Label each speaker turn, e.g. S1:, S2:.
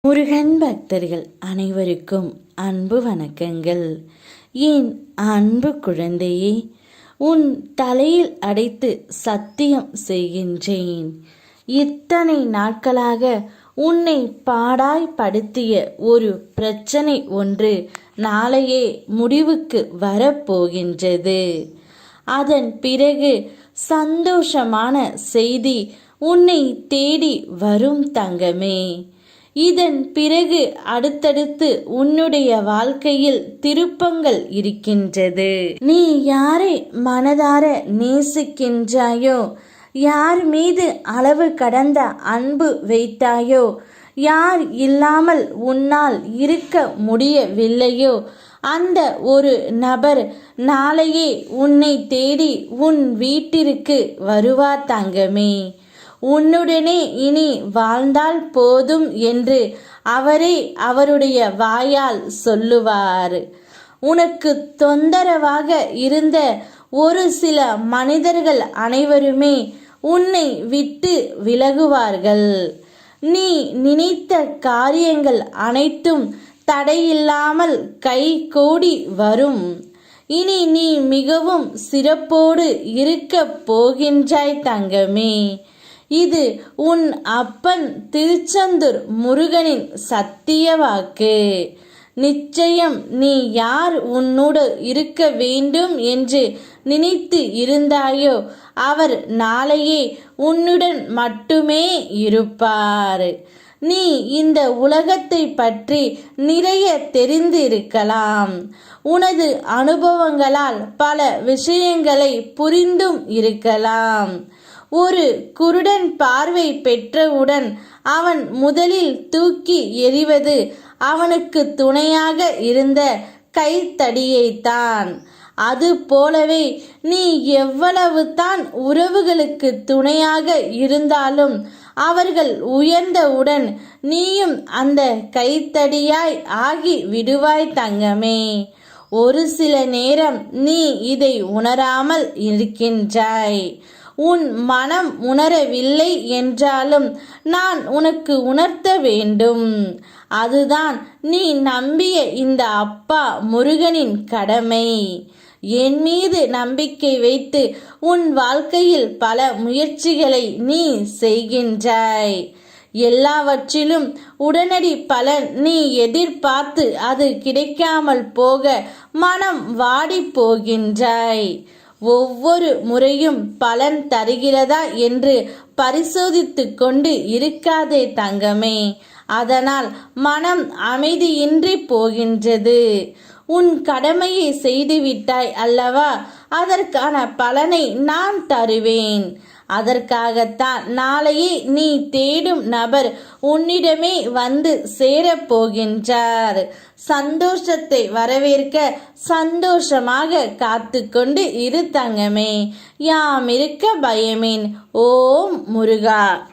S1: முருகன் பக்தர்கள் அனைவருக்கும் அன்பு வணக்கங்கள். என் அன்பு குழந்தையே, உன் தலையில் அடைத்து சத்தியம் செய்கின்றேன். இத்தனை நாட்களாக உன்னை பாடாய்படுத்திய ஒரு பிரச்சனை ஒன்று நாளையே முடிவுக்கு வரப்போகின்றது. அதன் பிறகு சந்தோஷமான செய்தி உன்னை தேடி வரும் தங்கமே. இதன் பிறகு அடுத்தடுத்து உன்னுடைய வாழ்க்கையில் திருப்பங்கள் இருக்கின்றது. நீ யாரை மனதார நேசிக்கின்றாயோ, யார் மீது அளவு கடந்த அன்பு வைத்தாயோ, யார் இல்லாமல் உன்னால் இருக்க முடியவில்லையோ, அந்த ஒரு நபர் நாளையே உன்னை தேடி உன் வீட்டிற்கு வருவார் தங்கமே. உன்னுடனே இனி வாழ்ந்தால் போதும் என்று அவரே அவருடைய வாயால் சொல்லுவார். உனக்கு தொந்தரவாக இருந்த ஒரு சில மனிதர்கள் அனைவருமே உன்னை விட்டு விலகுவார்கள். நீ நினைத்த காரியங்கள் அனைத்தும் தடையில்லாமல் கைகூடி வரும். இனி நீ மிகவும் சிறப்போடு இருக்க போகின்றாய் தங்கமே. இது உன் அப்பன் திருச்செந்தூர் முருகனின் சத்திய வாக்கு. நிச்சயம் நீ யார் உன்னோடு இருக்க வேண்டும் என்று நினைத்து இருந்தாயோ, அவர் நாளையே உன்னுடன் மட்டுமே இருப்பார். நீ இந்த உலகத்தை பற்றி நிறைய தெரிந்திருக்கலாம். உனது அனுபவங்களால் பல விஷயங்களை புரிந்தும் இருக்கலாம். ஒரு குருடன் பார்வை பெற்றவுடன் அவன் முதலில் தூக்கி எறிவது அவனுக்கு துணையாக இருந்த கைத்தடியைத்தான். அது போலவே நீ எவ்வளவு தான் உறவுகளுக்கு துணையாக இருந்தாலும் அவர்கள் உயர்ந்தவுடன் நீயும் அந்த கைத்தடியாய் ஆகி விடுவாய் தங்கமே. ஒரு சில நேரம் நீ இதை உணராமல் இருக்கின்றாய். உன் மனம் உணரவில்லை என்றாலும் நான் உனக்கு உணர்த்த வேண்டும். அதுதான் நீ நம்பிய இந்த அப்பா முருகனின் கடமை. என் மீது நம்பிக்கை வைத்து உன் வாழ்க்கையில் பல முயற்சிகளை நீ செய்கின்றாய். எல்லாவற்றிலும் உடனடி பலன் நீ எதிர்பார்த்து அது கிடைக்காமல் போக மனம் வாடி போகின்றாய். ஒவ்வொரு முறையும் பலன் தருகிறதா என்று பரிசோதித்து கொண்டு இருக்காதே தங்கமே. அதனால் மனம் அமைதியின்றி போகின்றது. உன் கடமையை செய்துவிட்டாய் அல்லவா? அதற்கான பலனை நான் தருவேன். அதற்காகத்தான் நாளையே நீ தேடும் நபர் உன்னிடமே வந்து சேரப்போகின்றார். சந்தோஷத்தை வரவேற்க சந்தோஷமாக காத்து கொண்டு இரு தங்கமே. யாம் இருக்க பயமேன். ஓம் முருகா.